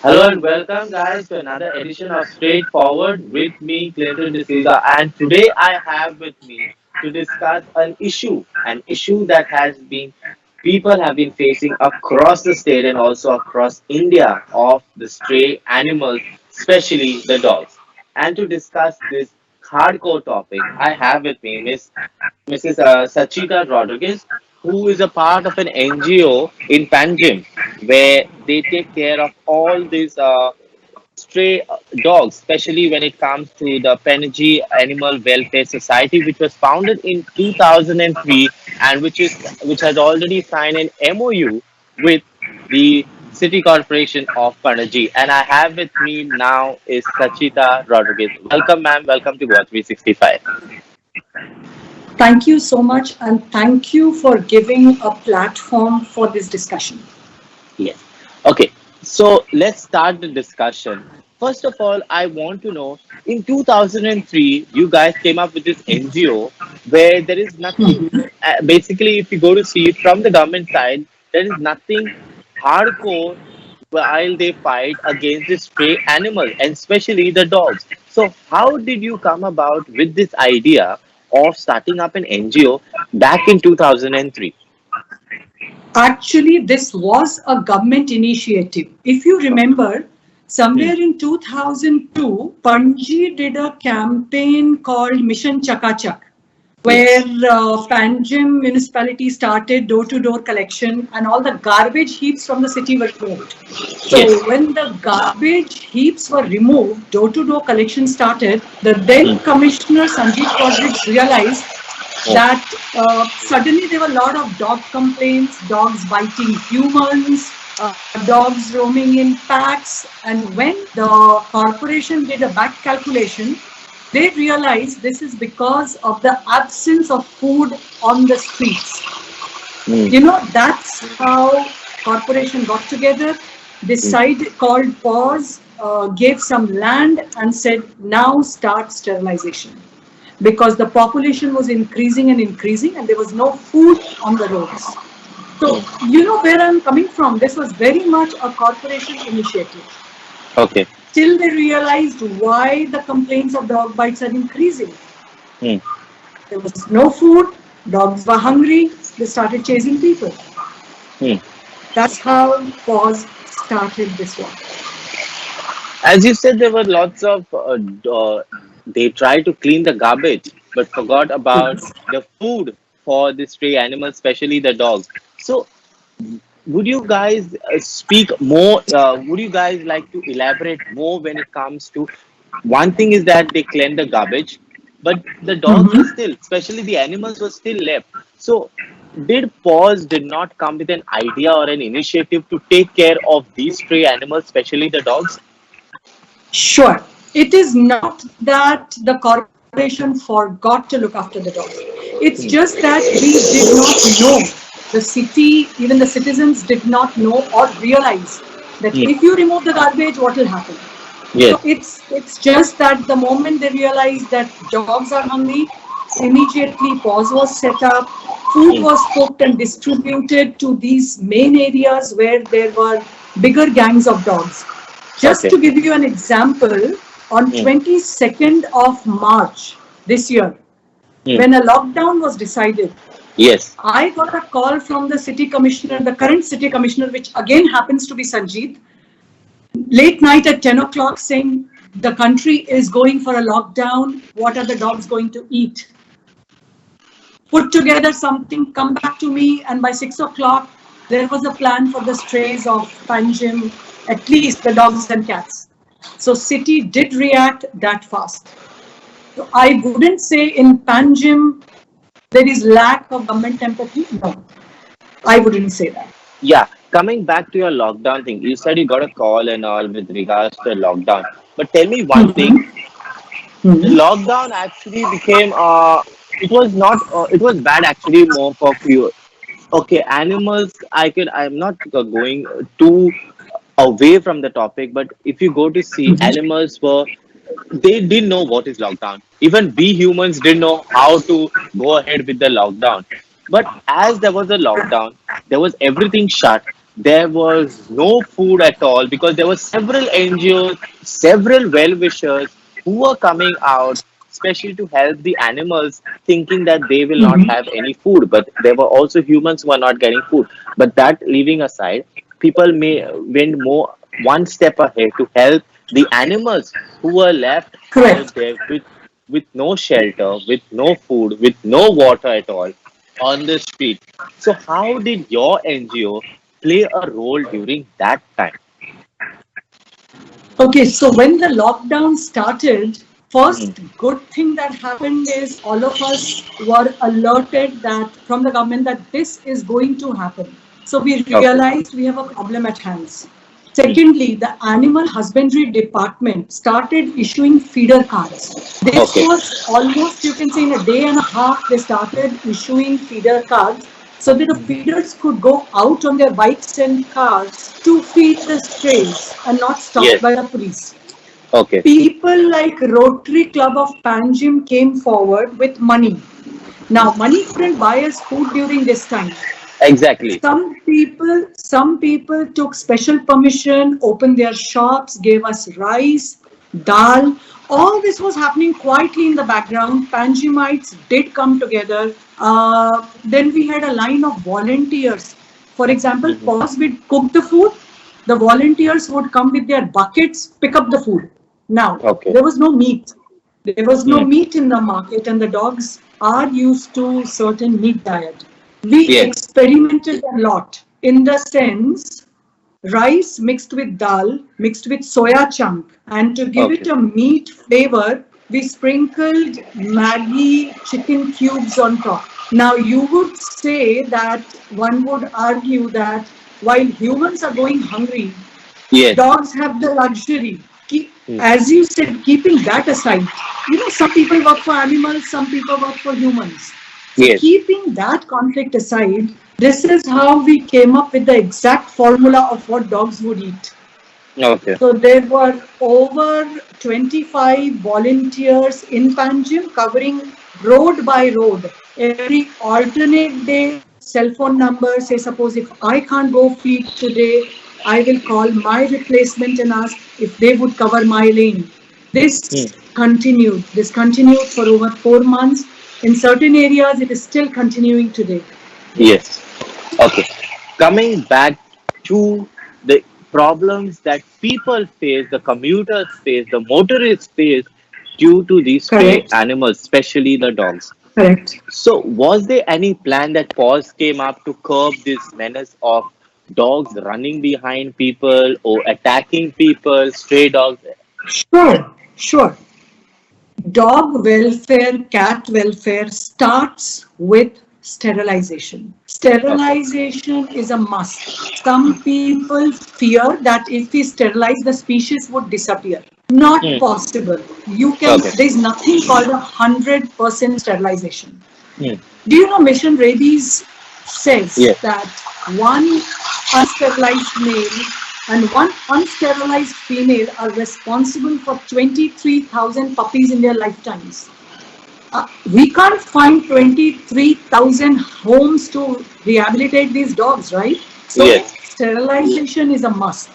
Hello and welcome, guys, to another edition of Straightforward with me, Clinton D Souza. And today I have with me to discuss an issue that has been people have been facing across the state and also across India of the stray animals, especially the dogs. And to discuss this hardcore topic, I have with me Mrs. Sanchita Rodrigues, who is a part of an NGO in Panjim, where they take care of all these stray dogs, especially when it comes to the Penergy Animal Welfare Society, which was founded in 2003 and which has already signed an MOU with the City Corporation of Panaji. And I have with me now is Sachita Rodriguez. Welcome, ma'am. Welcome to Goa 365. Thank you so much, and thank you for giving a platform for this discussion. Yes. Okay. So let's start the discussion. First of all, I want to know in 2003, you guys came up with this NGO where there is nothing, basically, if you go to see it from the government side, there is nothing hardcore while they fight against the stray animals and especially the dogs. So, how did you come about with this idea of starting up an NGO back in 2003? Actually, this was a government initiative. If you remember, Hmm. somewhere in 2002, Panji did a campaign called Mission Chakachak, where Yes. Panjim municipality started door-to-door collection and all the garbage heaps from the city were removed. Yes. So when the garbage heaps were removed, door-to-door collection started. The Hmm. then Commissioner Sanchita Rodrigues realized Oh. that suddenly there were a lot of dog complaints, dogs biting humans, dogs roaming in packs. And when the corporation did a back calculation, they realized this is because of the absence of food on the streets. Hmm. That's how corporation got together, Hmm. decided, called PAWS, gave some land and said, now start sterilization. Because the population was increasing and there was no food on the roads. So, Hmm. you know where I'm coming from. This was very much a corporation initiative. Okay. Till they realized why the complaints of dog bites are increasing. Hmm. There was no food, dogs were hungry, they started chasing people. Hmm. That's how PAWS started this one. As you said, there were lots of they tried to clean the garbage, but forgot about Yes. the food for the stray animals, especially the dogs. So, would you guys speak more? Would you guys like to elaborate more when it comes to one thing is that they clean the garbage, but the dogs were Mm-hmm. still, especially the animals were still left. So, did Paws did not come with an idea or an initiative to take care of these stray animals, especially the dogs? Sure. It is not that the corporation forgot to look after the dogs. It's Hmm. just that we did not know. The city, even the citizens did not know or realize that Hmm. if you remove the garbage, what will happen? So Yes. it's just that the moment they realized that dogs are hungry, immediately PAWS was set up. Food Hmm. was cooked and distributed to these main areas where there were bigger gangs of dogs. Just Okay. to give you an example, on Hmm. 22nd of March this year, Hmm. when a lockdown was decided, Yes. I got a call from the city commissioner, the current city commissioner, which again happens to be Sanjeet, late night at 10 o'clock saying the country is going for a lockdown. What are the dogs going to eat? Put together something, come back to me, and by 6 o'clock, there was a plan for the strays of Panjim, at least the dogs and cats. So city did react that fast. So I wouldn't say in Panjim there is lack of government empathy. No, I wouldn't say that. Yeah. Coming back to your lockdown thing, you said you got a call and all with regards to lockdown. But tell me one thing: Mm-hmm. the Mm-hmm. lockdown actually became it was not it was bad actually more for few. Okay, animals. I'm not going too away from the topic, but if you go to see, Mm-hmm. animals were they didn't know what is lockdown. Even we humans didn't know how to go ahead with the lockdown. But as there was a lockdown, there was everything shut. there was no food at all because there were several NGOs, several well-wishers who were coming out, especially to help the animals, thinking that they will not have any food. But there were also humans who are not getting food. But that leaving aside, people may went more one step ahead to help the animals who were left out Correct. there with no shelter, with no food, with no water at all on the street. So, how did your NGO play a role during that time? Okay, so when the lockdown started, Hmm. first good thing that happened is all of us were alerted that from the government that this is going to happen. So we Okay. realized we have a problem at hands. Hmm. Secondly, the animal husbandry department started issuing feeder cards. This Okay. was almost, you can say, in a day and a half, they started issuing feeder cards so that the feeders could go out on their bikes and cars to feed the strays and not stopped Yes. by the police. Okay. People like Rotary Club of Panjim came forward with money. Now, money couldn't buy us food during this time. Exactly. Some people took special permission, opened their shops, gave us rice, dal. All this was happening quietly in the background. Panjimites did come together. Then we had a line of volunteers. For example, Hmm. PAWS would cook the food. The volunteers would come with their buckets, pick up the food. Now, Okay. there was no meat. There was no Hmm. meat in the market, and the dogs are used to certain meat diet. We Yes. experimented a lot in the sense rice mixed with dal, mixed with soya chunk, and to give it Okay. a meat flavor, we sprinkled Maggi chicken cubes on top. Now, you would say that one would argue that while humans are going hungry, Yes. dogs have the luxury. Hmm. As you said, keeping that aside, some people work for animals, some people work for humans. So, Yes. keeping that conflict aside, this is how we came up with the exact formula of what dogs would eat. Okay. So, there were over 25 volunteers in Panjim covering road by road. Every alternate day, cell phone number, say, suppose if I can't go feed today, I will call my replacement and ask if they would cover my lane. Hmm. This continued for over 4 months. In certain areas, it is still continuing today. Yes. Okay. Coming back to the problems that people face, the commuters face, the motorists face due to these stray Correct. animals, especially the dogs. Correct. So, was there any plan that PAWS came up to curb this menace of dogs running behind people or attacking people, stray dogs? Sure, sure. Dog welfare, cat welfare starts with sterilization. Okay. Sterilization is a must. Some people fear that if we sterilize, the species would disappear. Not Hmm. possible. Okay. There's nothing called 100% sterilization. Hmm. Do you know Mission Rabies says Yes. that one unsterilized male and one unsterilized female are responsible for 23,000 puppies in their lifetimes. We can't find 23,000 homes to rehabilitate these dogs, right? So Yes. sterilization is a must.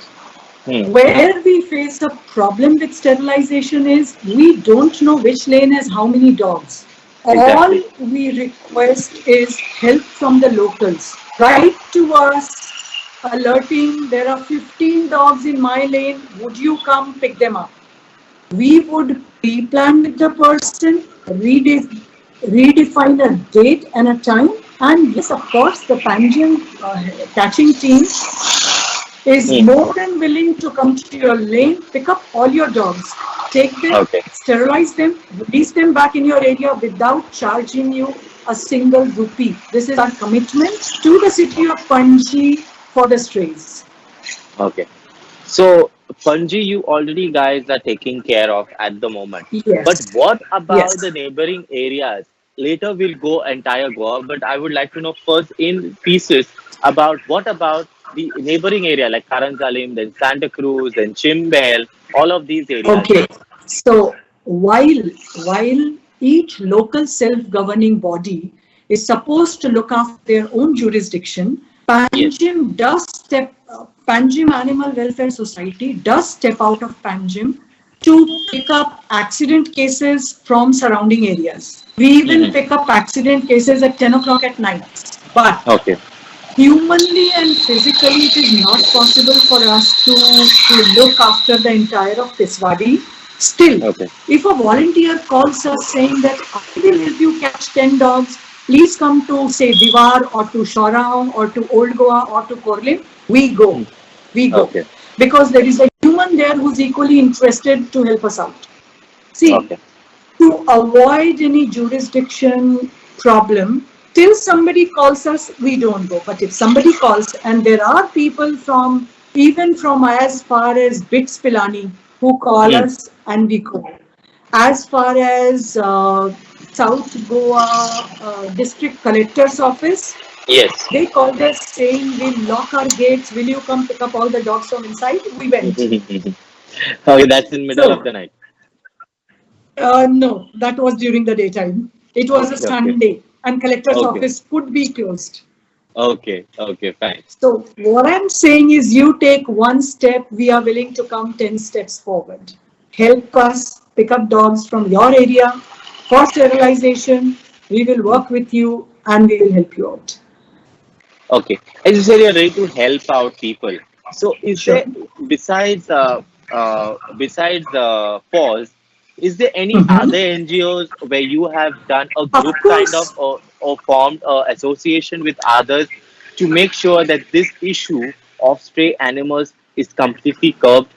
Hmm. Where we face a problem with sterilization is we don't know which lane has how many dogs. All Exactly. we request is help from the locals. Write to us alerting there are 15 dogs in my lane. Would you come pick them up? We would pre-plan with the person, redefine a date and a time. And yes, of course, the Panjim catching team is Hmm. more than willing to come to your lane, pick up all your dogs, take them, Okay. sterilize them, release them back in your area without charging you a single rupee. This is our commitment to the city of Panji for the strays. Okay. So, Panji, you already guys are taking care of at the moment. But Yes. what about Yes. the neighboring areas? Later we'll go entire Goa, but I would like to know first in pieces about what about the neighboring area like Karanzalim, then Santa Cruz, then Chimbel, all of these areas. Okay. So while each local self-governing body is supposed to look after their own jurisdiction, Yes. Panjim does step, Panjim Animal Welfare Society does step out of Panjim to pick up accident cases from surrounding areas. We even Hmm. pick up accident cases at 10 o'clock at night. But Okay. humanly and physically, it is not possible for us to look after the entire of Tiswadi. Still, Okay. if a volunteer calls us saying that I will help you catch 10 dogs, please come to say Diwar or to Shorang or to Old Goa or to Korlim, we go. Mm. We go. Okay. Because there is a human there who's equally interested to help us out. See, Okay. to avoid any jurisdiction problem, till somebody calls us, we don't go. But if somebody calls, and there are people from, even from as far as Bits Pilani, who call Mm. us and we go. As far as South Goa District Collector's Office, Yes. they called us saying, we'll lock our gates, will you come pick up all the dogs from inside? We went. Okay, that's in middle of So, the night. no, that was during the daytime. It was a Okay. Okay. Sunday, and collector's Okay. office could be closed. Okay. Okay. Fine. So what I'm saying is, you take one step, we are willing to come 10 steps forward. Help us pick up dogs from your area for sterilization. We will work with you and we will help you out. Okay. As you said, you're ready to help out people. So, is Sure. there besides PAWS, is there any other Mhm. NGOs where you have done a Of group kind of course, or formed a association with others to make sure that this issue of stray animals is completely curbed?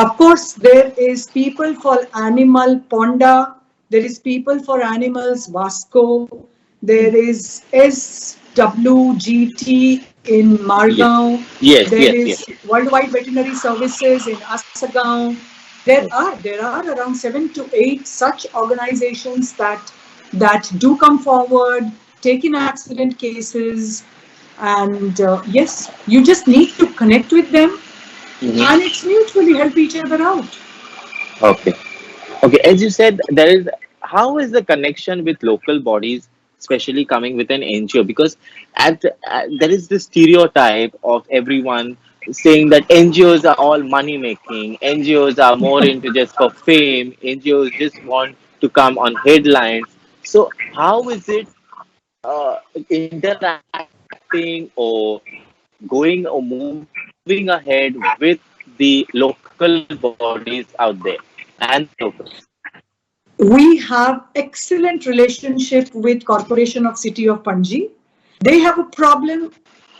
Of course, there is people for animal Ponda, there is people for animals Vasco, there is SWGT in Yes. Margao, Yes. there Yes. Yes. is Worldwide Veterinary Services in Asagaon. There are around 7 to 8 such organizations that do come forward, take in accident cases, and yes, you just need to connect with them Mhm. and it's mutually help each other out. Okay. Okay, as you said, there is how is the connection with local bodies, especially coming with an NGO? Because there is this stereotype of everyone saying that NGOs are all money making, NGOs are more into just for fame, NGOs just want to come on headlines. So, how is it interacting or going or moving ahead with the local bodies out there and the locals? We have excellent relationship with Corporation of City of Panji. They have a problem,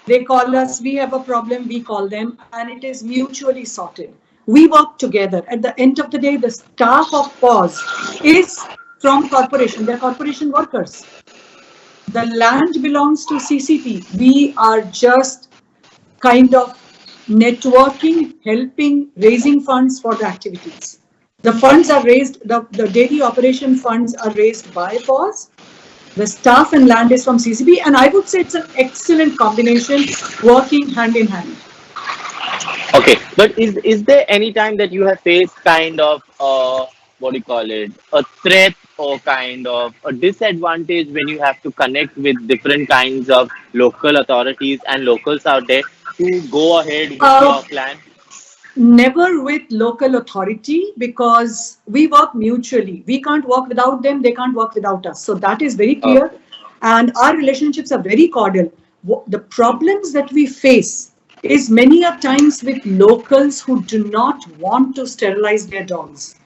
they call us, we have a problem, we call them, and it is mutually sorted. We work together. At the end of the day, the staff of PAWS is from corporation, they're corporation workers. The land belongs to CCP. We are just kind of networking, helping, raising funds for the activities. The funds are raised, the daily operation funds are raised by PAWS. The staff and land is from CCP, and I would say it's an excellent combination working hand in hand. Okay, but is there any time that you have faced kind of what do you call it, a threat or kind of a disadvantage when you have to connect with different kinds of local authorities and locals out there to go ahead with Uh, your plan? Never with local authority because we work mutually. We can't work without them, they can't work without us. So that is very clear. Okay. And our relationships are very cordial. The problems that we face is many a times with locals who do not want to sterilize their dogs.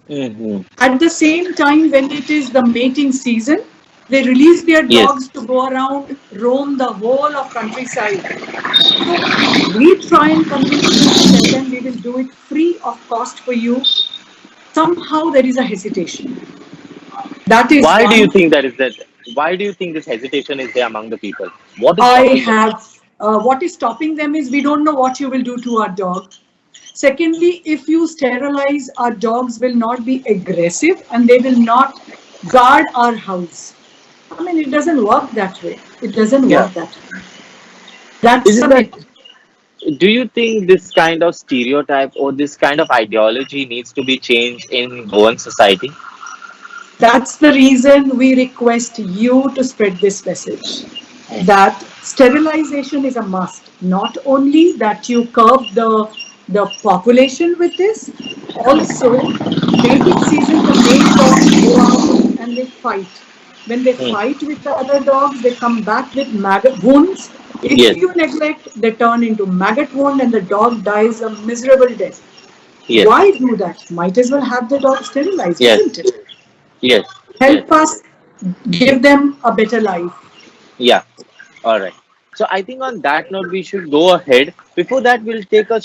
Mm-hmm. At the same time, when it is the mating season, they release their Yes. dogs to go around, roam the whole of countryside. So we try and convince them to tell them we will do it free of cost for you. Somehow there is a hesitation. That is Why do you one. think that is that? Why do you think this hesitation is there among the people? What is I stopping them? have, what is stopping them is we don't know what you will do to our dog. Secondly, if you sterilize, our dogs will not be aggressive and they will not guard our house. I mean, it doesn't work that way. It doesn't Yeah. work that way. That's Isn't the that? myth. Do you think this kind of stereotype or this kind of ideology needs to be changed in Goan society? That's the reason we request you to spread this message. that sterilization is a must. Not only that you curb the population with this, also mating season, the male dogs go out and they fight. When they Hmm. fight with the other dogs, they come back with maggot wounds. If Yes, you neglect, they turn into maggot wound and the dog dies a miserable death. yes, Why do that? Might as well have the dog sterilized, yes, isn't it? yes, yes. Help us give them a better life. Yeah. All right. So I think on that note, we should go ahead. Before that, we'll take a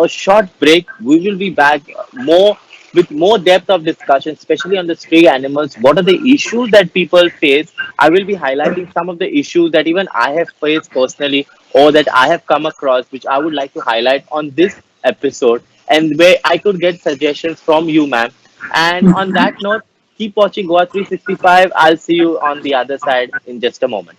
short break. We will be back more with more depth of discussion, especially on the stray animals. What are the issues that people face? I will be highlighting some of the issues that even I have faced personally or that I have come across, which I would like to highlight on this episode and where I could get suggestions from you, ma'am. And on that note, keep watching Goa 365. I'll see you on the other side in just a moment.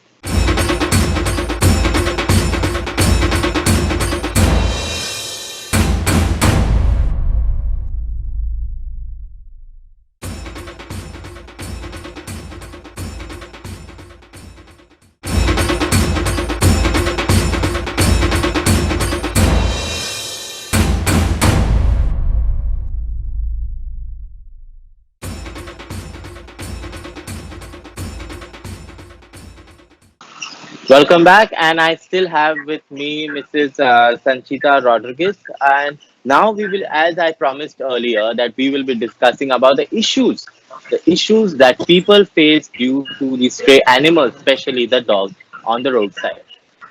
Welcome back, and I still have with me Mrs. Sanchita Rodriguez, and now we will, as I promised earlier, that we will be discussing about the issues that people face due to the stray animals, especially the dogs on the roadside.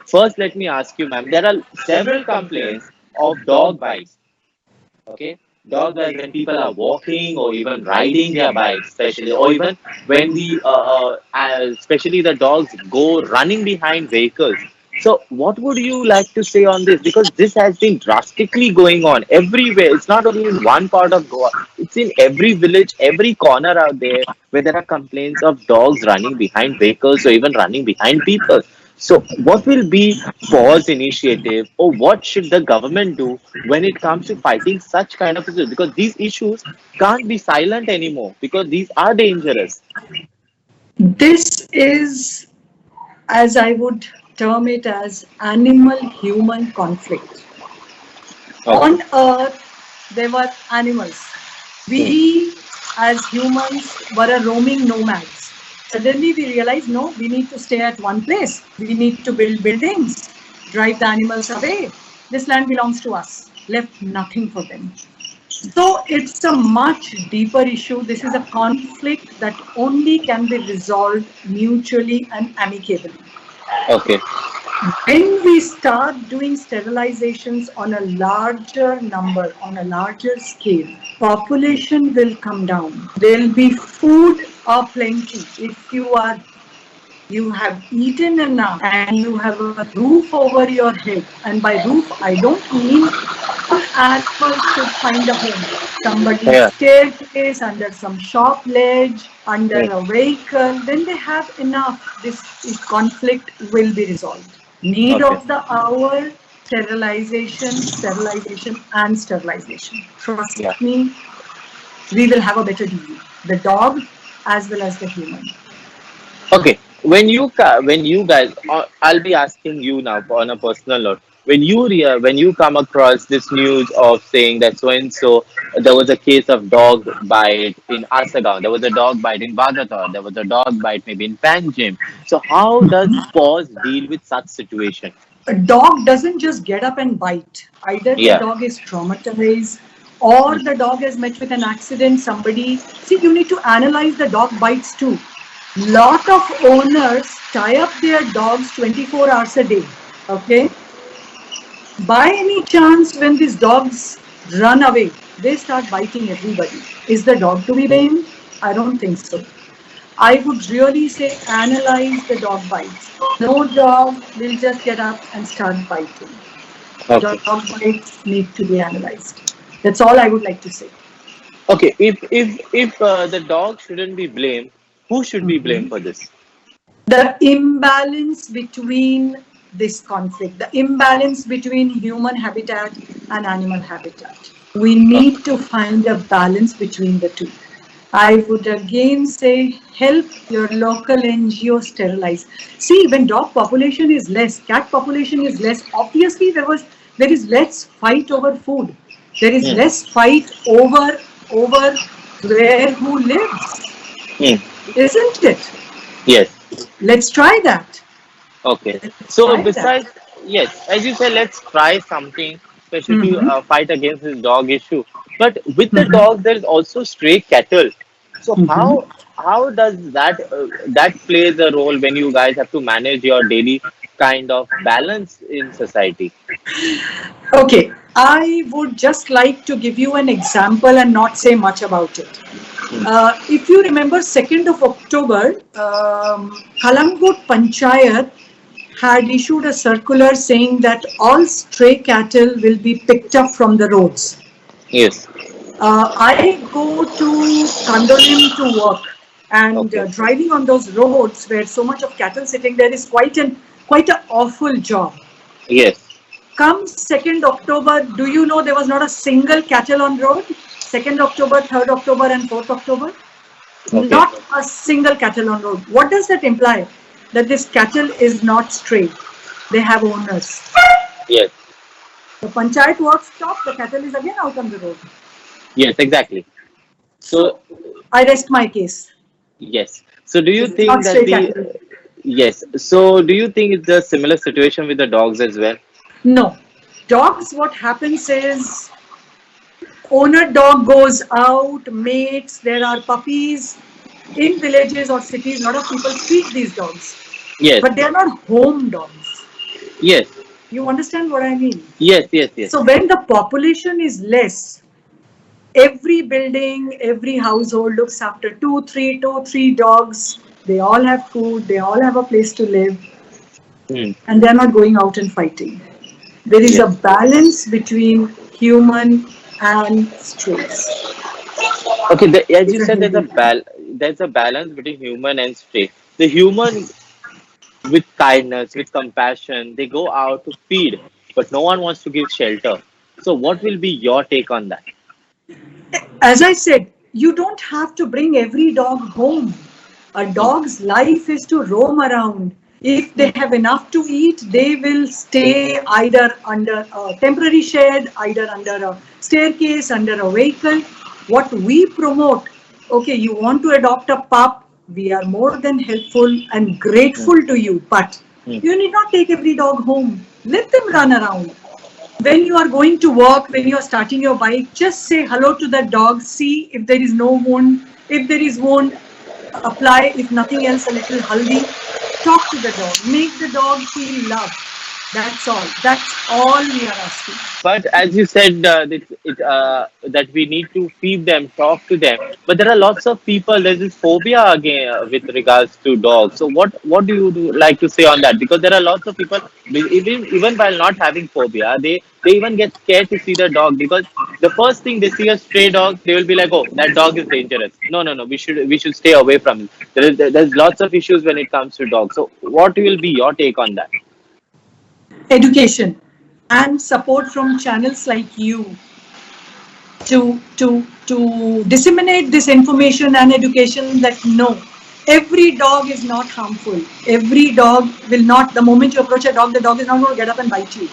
First, let me ask you, ma'am, there are several complaints of dog bites. Okay, dog bites when people are walking or even riding their bikes, especially, or even when especially the dogs go running behind vehicles. So what would you like to say on this, because this has been drastically going on everywhere? It's not only in one part of Goa, it's in every village, every corner out there where there are complaints of dogs running behind vehicles or even running behind people. So, what will be PAWS initiative, or what should the government do when it comes to fighting such kind of issues? Because these issues can't be silent anymore because these are dangerous. This is, as I would term it, as animal-human conflict. Okay. On Earth, there were animals. Hmm. We, as humans, were a roaming nomads. Suddenly, we realized, no, we need to stay at one place. We need to build buildings, drive the animals away. This land belongs to us. Left nothing for them. So it's a much deeper issue. This is a conflict that only can be resolved mutually and amicably. Okay. When we start doing sterilizations on a larger number, on a larger scale, population will come down. There'll be food aplenty. If you have eaten enough and you have a roof over your head, and by roof I don't mean all animals should find a home. Somebody's Yeah. staircase, under some shop ledge, under Hmm. a vehicle, then they have enough. This conflict will be resolved. Need Okay. of the hour, sterilization, and sterilization. Trust Yeah. me, we will have a better deal. The dog as well as the human. Okay. When you guys, I'll be asking you now on a personal note. When you come across this news of saying that so and so there was a case of dog bite in Asagaon, there was a dog bite in Bagator, there was a dog bite maybe in Panjim. So how does PAWS deal with such situation? A dog doesn't just get up and bite. Either the Yeah. dog is traumatized or the dog has met with an accident. Somebody, see, you need to analyze the dog bites too. Lot of owners tie up their dogs 24 hours a day. Okay. By any chance, when these dogs run away, they start biting everybody. Is the dog to be blamed? I don't think so. I would really say analyze the dog bites. No dog will just get up and start biting. Okay. Dog bites need to be analyzed. That's all I would like to say. Okay. If the dog shouldn't be blamed, who should be blamed Mhm. for this? The imbalance between this conflict, the imbalance between human habitat and animal habitat. We Okay. need to find a balance between the two. I would again say help your local NGO sterilize. See, when dog population is less, cat population is less, obviously there is less fight over food. There is Hmm. less fight over where who lives, Hmm. isn't it? Yes. Let's try that. Okay. Let's So try that. besides, yes, as you said, let's try something, especially to Mm-hmm. fight against this dog issue. But with the Mm-hmm. dogs, there is also stray cattle. So Mm-hmm. how does that plays a role when you guys have to manage your daily kind of balance in society? Okay, I would just like to give you an example and not say much about it. Hmm. If you remember, 2nd of October, Kalangut Panchayat had issued a circular saying that all stray cattle will be picked up from the roads. Yes. I go to Kandolim to work, and Okay. driving on those roads where so much of cattle sitting there is quite an awful job. Yes. Come 2nd October, do you know there was not a single cattle on road? 2nd October, 3rd October, and 4th October? Okay. Not a single cattle on road. What does that imply? That this cattle is not stray. They have owners. Yes. The panchayat works stop, the cattle is again out on the road. Yes. Exactly. So So I rest my case. yes. So do you This is think not that stray the cattle. yes? So do you think it's a similar situation with the dogs as well? No. Dogs, what happens is owner dog goes out, mates, there are puppies. In villages or cities, a lot of people feed these dogs, Yes. but they are not home dogs. Yes. You understand what I mean? Yes. Yes. Yes. So when the population is less, every building, every household looks after two, three dogs. They all have food, they all have a place to live, Hmm. and they're not going out and fighting. There is a Yes. balance between human and strays. Okay. As you It's a said, healthy balance. there's a balance between human and stray. The human with kindness, with compassion, they go out to feed, but no one wants to give shelter. So, what will be your take on that? As I said, you don't have to bring every dog home. A Hmm. dog's life is to roam around. If they Hmm. have enough to eat, they will stay either under a temporary shed, either under a staircase, under a vehicle. What we promote, okay, you want to adopt a pup, we are more than helpful and Hmm. grateful to you, but Hmm. you need not take every dog home. Let them run around. When you are going to work, when you are starting your bike, just say hello to the dog, see if there is no wound. If there is wound, apply, if nothing else, a little haldi. Talk to the dog, make the dog feel loved. That's all. That's all we are asking. But as you said, that we need to feed them, talk to them. But there are lots of people. There's this phobia again with regards to dogs. So what do you like to say on that? Because there are lots of people, even while not having phobia, they even get scared to see the dog because the first thing they see a stray dog, they will be like, oh, that dog is dangerous. No, no, no. We should stay away from it. There's lots of issues when it comes to dogs. So what will be your take on that? Education and support from channels like you to disseminate this information and education that no, every dog is not harmful. Every dog will not, the moment you approach a dog, the dog is not going to get up and bite you.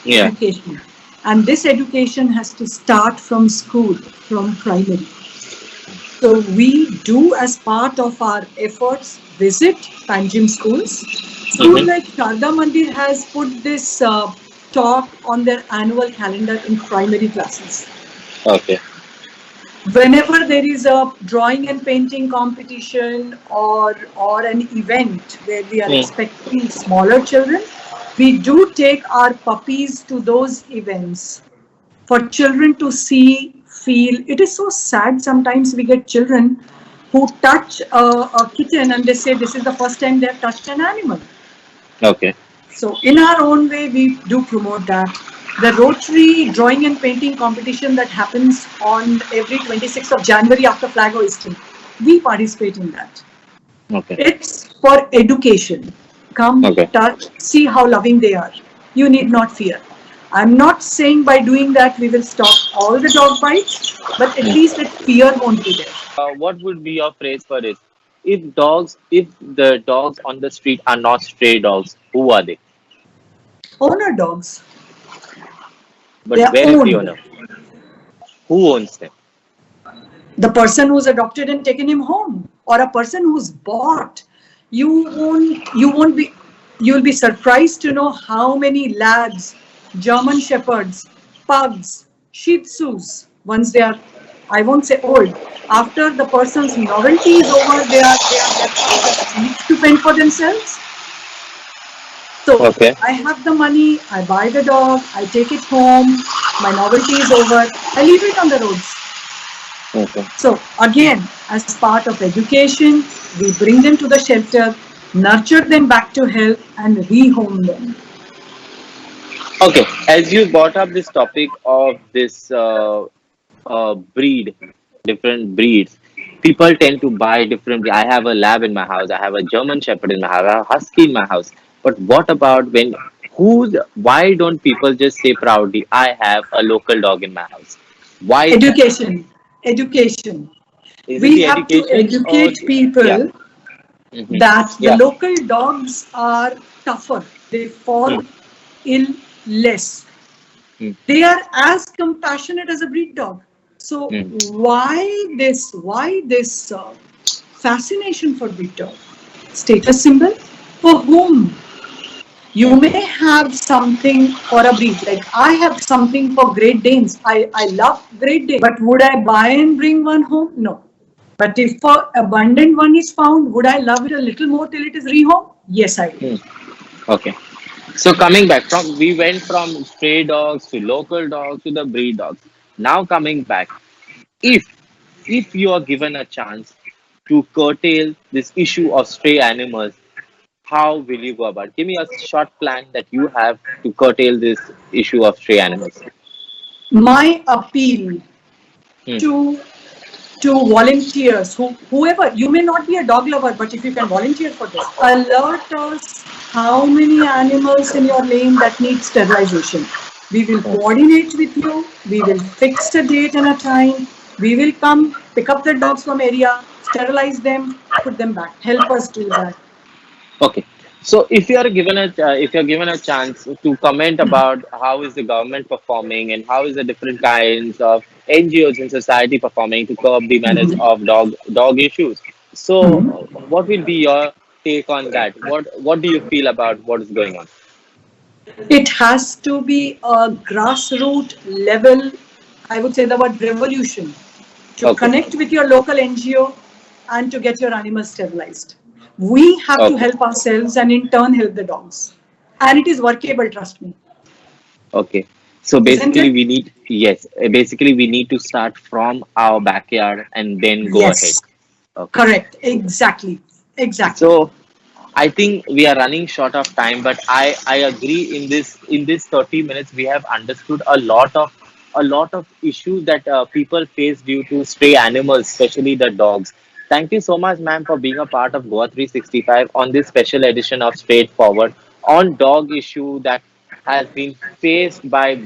Yeah. Education. And this education has to start from school, from primary. So we do, as part of our efforts, visit Panjim schools. School Mm-hmm. like Sharda Mandir has put this talk on their annual calendar in primary classes. Okay. Whenever there is a drawing and painting competition or an event where we are Mm. expecting smaller children, we do take our puppies to those events for children to see, feel. It is so sad sometimes we get children who touch a kitten and they say this is the first time they have touched an animal. Okay. So in our own way, we do promote that. The Rotary drawing and painting competition that happens on every 26th of January after flag hoisting, we participate in that. Okay. It's for education. Come, Okay. touch, see how loving they are. You need not fear. I'm not saying by doing that we will stop all the dog bites, but at least that fear won't be there. What would be your phrase for it? If the dogs on the street are not stray dogs, who are they? Owner dogs, But they are where is the owned. owner? Who owns them? The person who's adopted and taken him home, or a person who's bought. You will be surprised to know how many lads, German shepherds, pugs, shih tzus, once they are, I won't say old, after the person's novelty is over, they are left with the streets to fend for themselves. So Okay. I have the money, I buy the dog, I take it home, my novelty is over, I leave it on the roads. Okay. So again, as part of education, we bring them to the shelter, nurture them back to health, and rehome them. Okay. As you brought up this topic of this breed, different breeds, people tend to buy different. I have a lab in my house. I have a German Shepherd in my house. I have a Husky in my house. But what about when? Who's? Why don't people just say proudly, "I have a local dog in my house"? Why is that? Education, education. Is it We the have to education or educate yeah? people Hmm. that the Yeah. local dogs are tougher. They fall Hmm. ill less. Hmm. They are as compassionate as a breed dog. So Hmm. why this fascination for breed dog? Status symbol? For whom? You may have something for a breed. Like I have something for Great Danes. I love Great Danes. But would I buy and bring one home? No. But if an abundant one is found, would I love it a little more till it is rehome? Yes, I will. Hmm. Okay. So coming back from we went from stray dogs to local dogs to the breed dogs. Now coming back, if if you are given a chance to curtail this issue of stray animals, how will you go about? Give me a short plan that you have to curtail this issue of stray animals. My appeal Hmm. to to volunteers, whoever, you may not be a dog lover, but if you can volunteer for this, alert us how many animals in your lane that need sterilization. We will Hmm. coordinate with you, we will fix a date and a time, we will come pick up the dogs from area, sterilize them, put them back. Help us do that. Okay. So if you're given a chance to comment about how is the government performing and how is the different kinds of NGOs in society performing to curb the menace of dog issues. So what will be your take on that? What do you feel about what is going on? It has to be a grassroots level, I would say the word revolution, to Okay. connect with your local NGO and to get your animals sterilized. We have to Okay. help ourselves and in turn help the dogs. And it is workable, trust me. Okay. So Isn't basically it? we need yes, basically we need to start from our backyard and then go ahead. Yes, Okay. correct. Exactly. Exactly. So I think we are running short of time, but I agree in this 30 minutes we have understood a lot of issues that people face due to stray animals, especially the dogs. Thank you so much, ma'am, for being a part of Goa 365 on this special edition of Straightforward on dog issue that has been faced by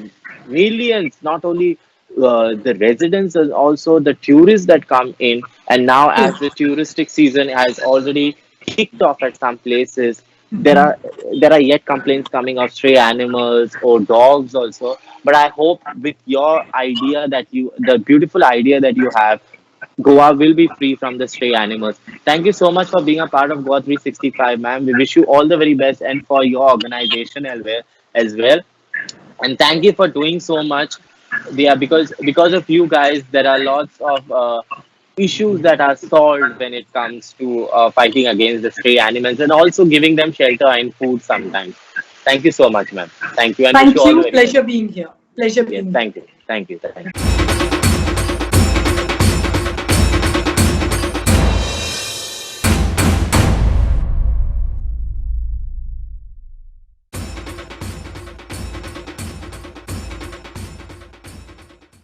millions, not only the residents, and also the tourists that come in. And now, as the touristic season has already kicked off at some places, there are there are yet complaints coming of stray animals or dogs also. But I hope with your idea that the beautiful idea that you have, Goa will be free from the stray animals. Thank you so much for being a part of Goa 365, ma'am. We wish you all the very best and for your organization as well. And thank you for doing so much. Yeah, because of you guys, there are lots of issues that are solved when it comes to fighting against the stray animals and also giving them shelter and food sometimes. Thank you so much, ma'am. Thank you, and wish you Thank all the you. very best. Pleasure being here. Pleasure Yes, being here. thank you, thank you, thank you.